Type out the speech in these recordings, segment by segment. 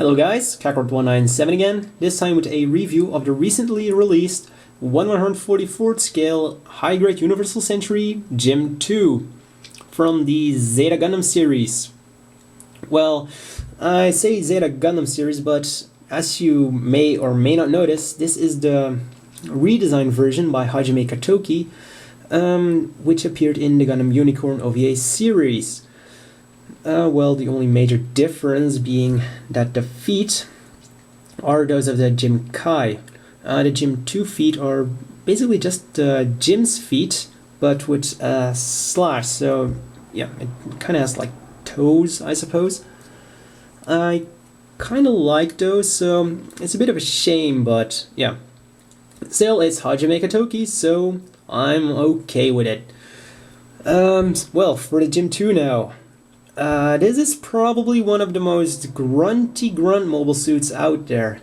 Hello guys, Kakarot197 again, this time with a review of the recently released 1/144th scale high-grade Universal Century GM II from the Zeta Gundam series. Well, I say Zeta Gundam series, but as you may or may not notice, this is the redesigned version by Hajime Katoki, which appeared in the Gundam Unicorn OVA series. Well, the only major difference being that the feet are those of the Jim Kai. The Jim II feet are basically just Jim's feet, but with a slash, so yeah, it kind of has like toes, I suppose. I kind of like those, so it's a bit of a shame, but yeah. Still, it's Hajime Katoki, so I'm okay with it. Well, for the Jim II now. This is probably one of the most grunty grunt mobile suits out there.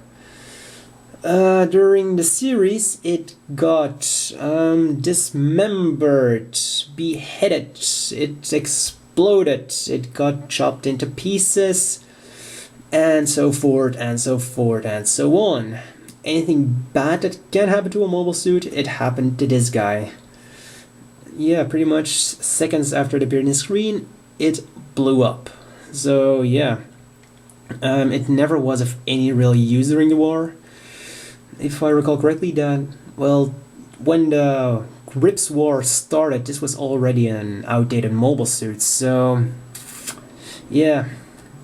During the series, it got dismembered, beheaded, it exploded, it got chopped into pieces, and so forth and so forth and so on. Anything bad that can happen to a mobile suit, it happened to this guy. Yeah, pretty much seconds after it appeared on the screen, it blew up. So yeah, it never was of any real use during the war. If I recall correctly, that, well, when the Grips War started, this was already an outdated mobile suit, so yeah,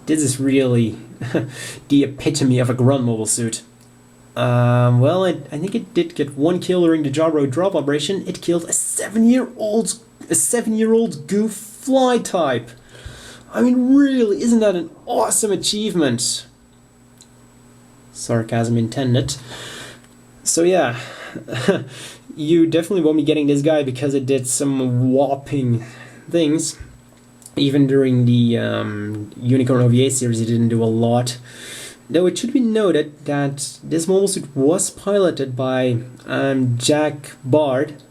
this is really the epitome of a grunt mobile suit. Well, I think it did get one kill during the Jabro drop operation. It killed a 7-year-old goof fly type. I mean, really, isn't that an awesome achievement? Sarcasm intended. So yeah, you definitely won't be getting this guy because it did some whopping things. Even during the Unicorn OVA series, it didn't do a lot. Though it should be noted that this mobile suit was piloted by Jack Bayard,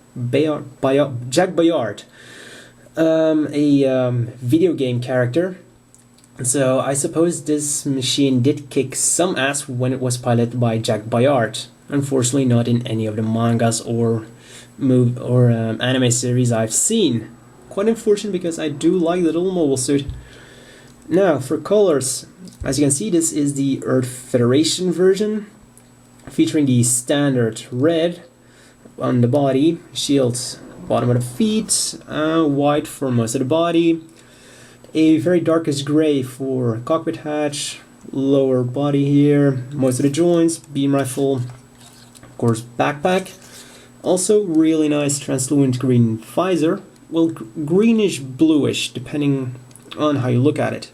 a video game character. So I suppose this machine did kick some ass when it was piloted by Jack Bayard. Unfortunately, not in any of the mangas or anime series I've seen. Quite unfortunate because I do like the little mobile suit. Now, for colors, as you can see, this is the Earth Federation version, featuring the standard red on the body, shields bottom of the feet, white for most of the body, a very darkish gray for cockpit hatch, lower body here, most of the joints, beam rifle, of course backpack. Also really nice translucent green visor, well, greenish bluish depending on how you look at it.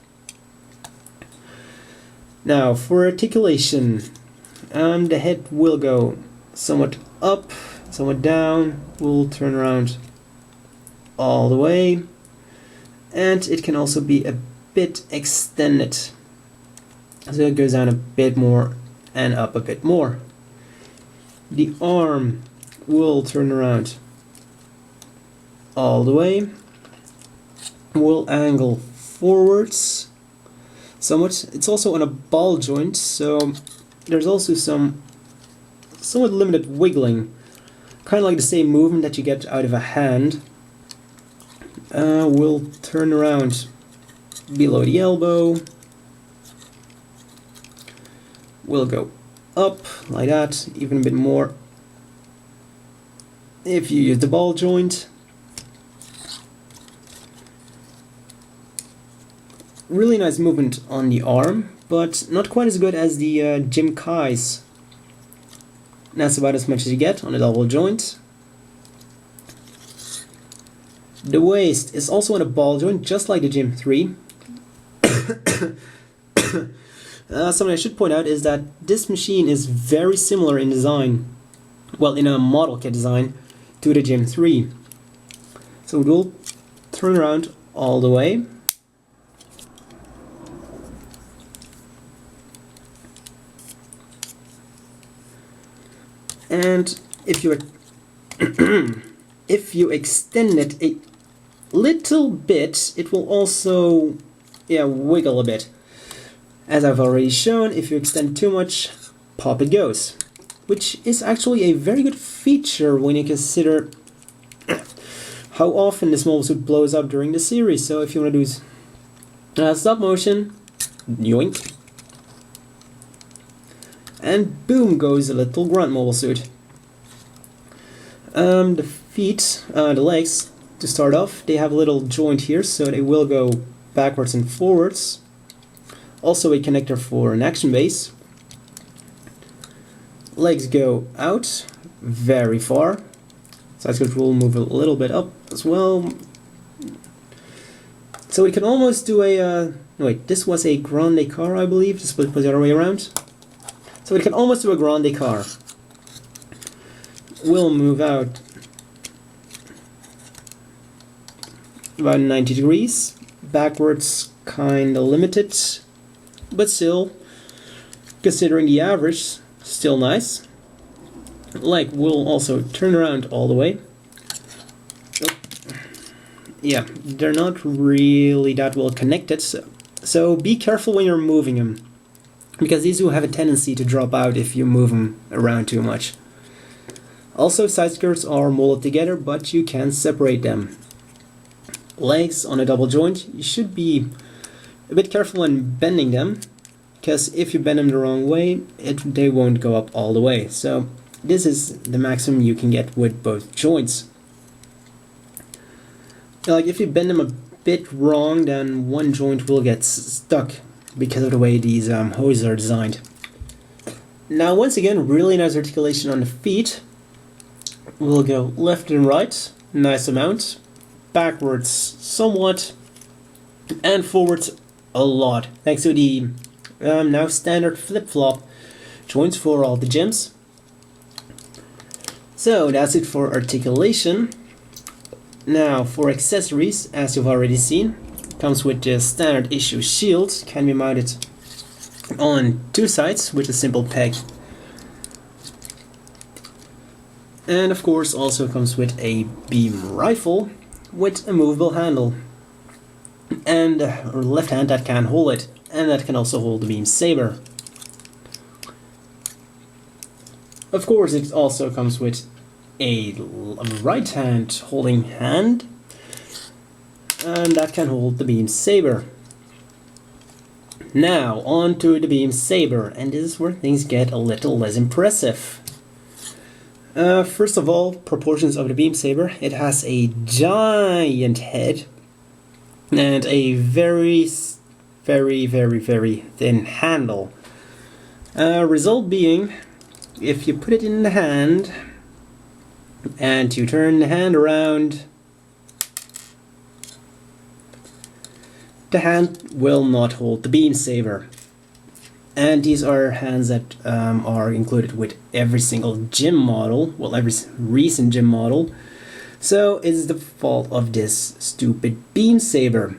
Now for articulation, the head will go somewhat up, somewhat down, will turn around all the way, and it can also be a bit extended, so it goes down a bit more and up a bit more. The arm will turn around all the way, will angle forwards somewhat. It's also on a ball joint, so there's also some somewhat limited wiggling, kind of like the same movement that you get out of a hand. Will turn around below the elbow, will go up like that, even a bit more if you use the ball joint. Really nice movement on the arm, but not quite as good as the Jim Kai's. That's about as much as you get on a double joint. The waist is also on a ball joint, just like the Jim III. Something I should point out is that this machine is very similar in design, well, in a model kit design, to the Jim III. So it will turn around all the way. And if you extend it a little bit, it will also wiggle a bit. As I've already shown, if you extend too much, pop it goes. Which is actually a very good feature when you consider how often this mobile suit blows up during the series. So if you want to do stop motion, yoink, and boom goes a little grunt mobile suit. The feet, the legs, to start off, they have a little joint here, so they will go backwards and forwards. Also a connector for an action base. Legs go out very far. Side skirt will move a little bit up as well. So we can almost do a... wait, this was a grande car, I believe. Just put it the other way around. So we can almost do a grande car. We'll move out about 90 degrees. Backwards, kinda limited. But still, considering the average, still nice. Leg will also turn around all the way. Oh. Yeah, they're not really that well connected, so be careful when you're moving them, because these do have a tendency to drop out if you move them around too much. Also, side skirts are molded together, but you can separate them. Legs on a double joint, you should be a bit careful when bending them, because if you bend them the wrong way, they won't go up all the way. So this is the maximum you can get with both joints. Like if you bend them a bit wrong, then one joint will get stuck because of the way these hoses are designed. Now once again, really nice articulation on the feet. We'll go left and right, nice amount, backwards somewhat, and forwards a lot, thanks to the now standard flip-flop joints for all the gyms. So that's it for articulation. Now for accessories, as you've already seen, comes with the standard issue shield, can be mounted on two sides with a simple peg. And of course also comes with a beam rifle with a movable handle and a left hand that can hold it, and that can also hold the beam saber. Of course it also comes with a right hand holding hand, and that can hold the beam saber. Now on to the beam saber, and this is where things get a little less impressive. First of all, proportions of the beam saber. It has a giant head and a very thin handle. Result being, if you put it in the hand and you turn the hand around, the hand will not hold the beam saber. And these are hands that are included with every single gym model, well, every recent gym model. So it's the fault of this stupid beam saber.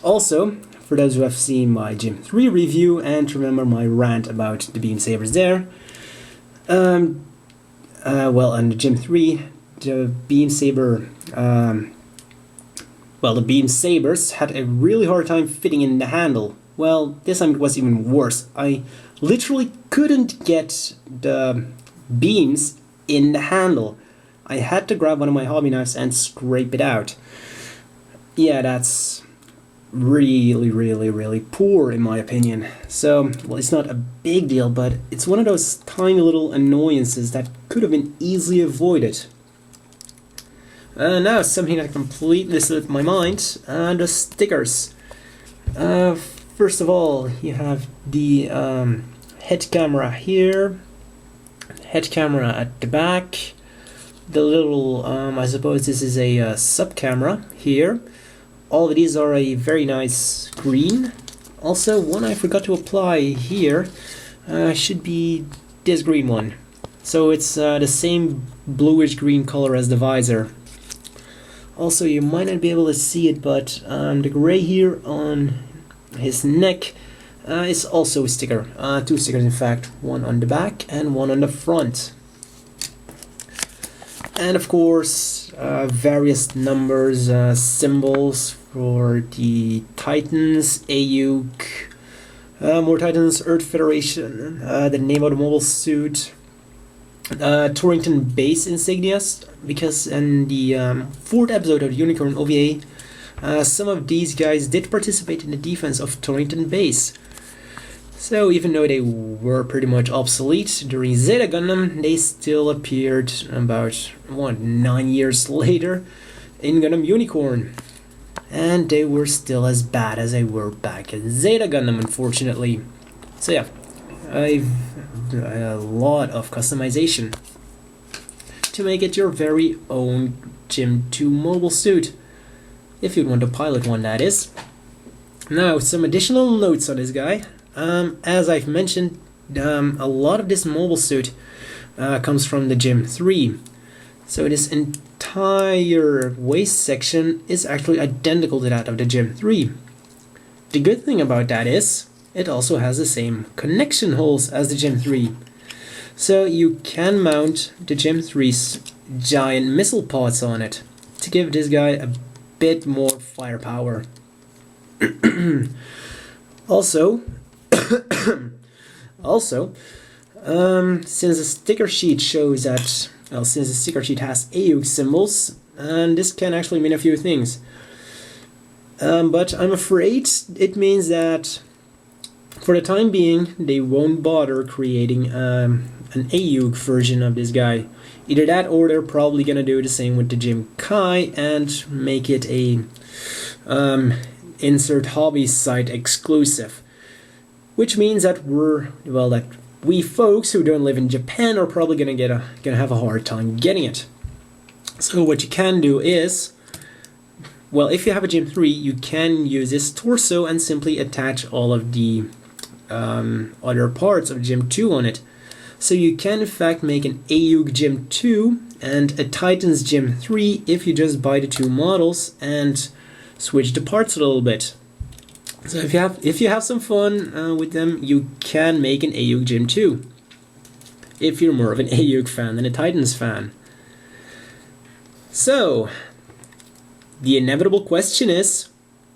Also, for those who have seen my Gym 3 review and remember my rant about the beam sabers there, well, on the Gym 3, the beam saber, the beam sabers had a really hard time fitting in the handle. Well, this time it was even worse. I literally couldn't get the beams in the handle. I had to grab one of my hobby knives and scrape it out. Yeah, that's really poor in my opinion. So, well, it's not a big deal, but it's one of those tiny little annoyances that could have been easily avoided. Now, something that completely slipped my mind, the stickers. First of all, you have the head camera here, head camera at the back, the little, I suppose this is a sub-camera here. All of these are a very nice green. Also, one I forgot to apply here should be this green one. So it's the same bluish green color as the visor. Also, you might not be able to see it, but the gray here on his neck is also a sticker. Two stickers in fact, one on the back and one on the front. And of course, various numbers, symbols for the Titans, HGUC More Titans, Earth Federation, the name of the mobile suit, Torrington base insignias, because in the 4th episode of the Unicorn OVA, some of these guys did participate in the defense of Torrington base. So even though they were pretty much obsolete during Zeta Gundam, they still appeared about 9 years later in Gundam Unicorn. And they were still as bad as they were back in Zeta Gundam, unfortunately. So yeah, I've a lot of customization to make it your very own GM II mobile suit, if you'd want to pilot one, that is. Now, some additional notes on this guy. As I've mentioned, a lot of this mobile suit comes from the GM III. So this entire waist section is actually identical to that of the GM III. The good thing about that is it also has the same connection holes as the GM III. So you can mount the GM III's giant missile pods on it to give this guy a bit more firepower. Also, since the sticker sheet shows that, well, since the sticker sheet has HGUC symbols, and this can actually mean a few things. But I'm afraid it means that for the time being, they won't bother creating an HGUC version of this guy. Either that, or they're probably gonna do the same with the GM Kai and make it a insert hobby site exclusive. Which means that we folks who don't live in Japan are probably gonna have a hard time getting it. So what you can do is, well, if you have a GM III, you can use this torso and simply attach all of the other parts of GM II on it. So you can in fact make an HGUC GM II and a Titans GM III if you just buy the two models and switch the parts a little bit. So if you have some fun with them, you can make an HGUC GM II, if you're more of an HGUC fan than a Titans fan. So, the inevitable question is,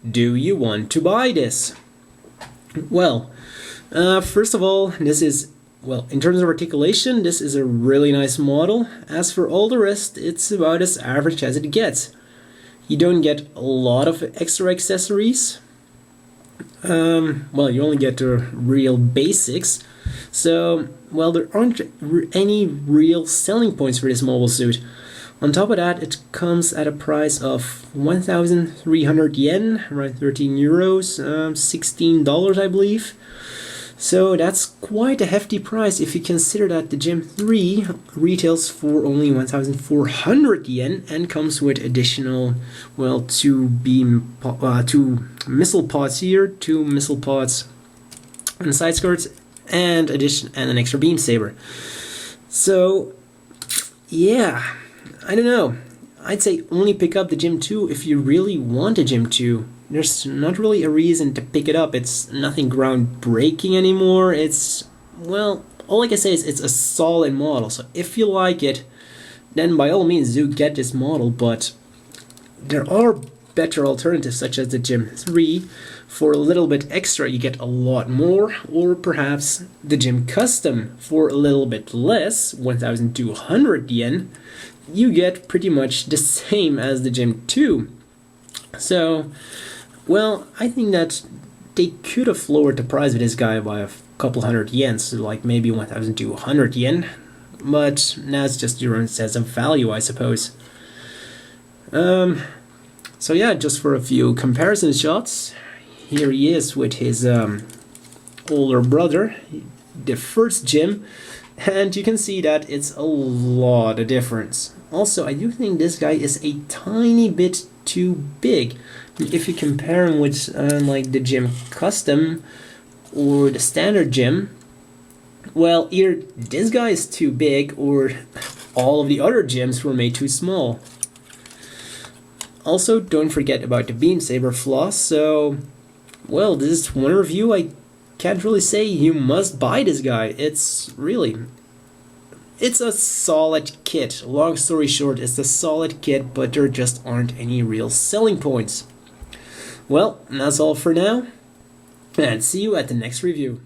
do you want to buy this? Well, first of all, this is, well, in terms of articulation, this is a really nice model. As for all the rest, it's about as average as it gets. You don't get a lot of extra accessories. Well, you only get the real basics. So, well, there aren't any real selling points for this mobile suit. On top of that, it comes at a price of 1,300 yen, around 13 euros, $16, I believe. So that's quite a hefty price if you consider that the GM III retails for only 1,400 yen and comes with additional, well, two missile pods here, 2 missile pods on the side skirts, and an extra beam saber. So, yeah, I don't know. I'd say only pick up the GM II if you really want a GM II. There's not really a reason to pick it up. It's nothing groundbreaking anymore. It's, well, all I can say is it's a solid model. So if you like it, then by all means do get this model. But there are better alternatives, such as the GM III. For a little bit extra, you get a lot more. Or perhaps the GM Custom for a little bit less, 1,200 yen. You get pretty much the same as the GM II. So, well, I think that they could have lowered the price of this guy by a couple hundred yen, so like maybe 1,200 yen. But that's just your own sense of value, I suppose. So yeah, just for a few comparison shots, here he is with his older brother, the first GM, and you can see that it's a lot of difference. Also, I do think this guy is a tiny bit too big. If you compare him with like the GM Custom or the standard GM, well, either this guy is too big or all of the other GMs were made too small. Also, don't forget about the beam saber floss. So, well, this is one review. I can't really say you must buy this guy. It's a solid kit. Long story short, it's a solid kit, but there just aren't any real selling points. Well, that's all for now. and see you at the next review.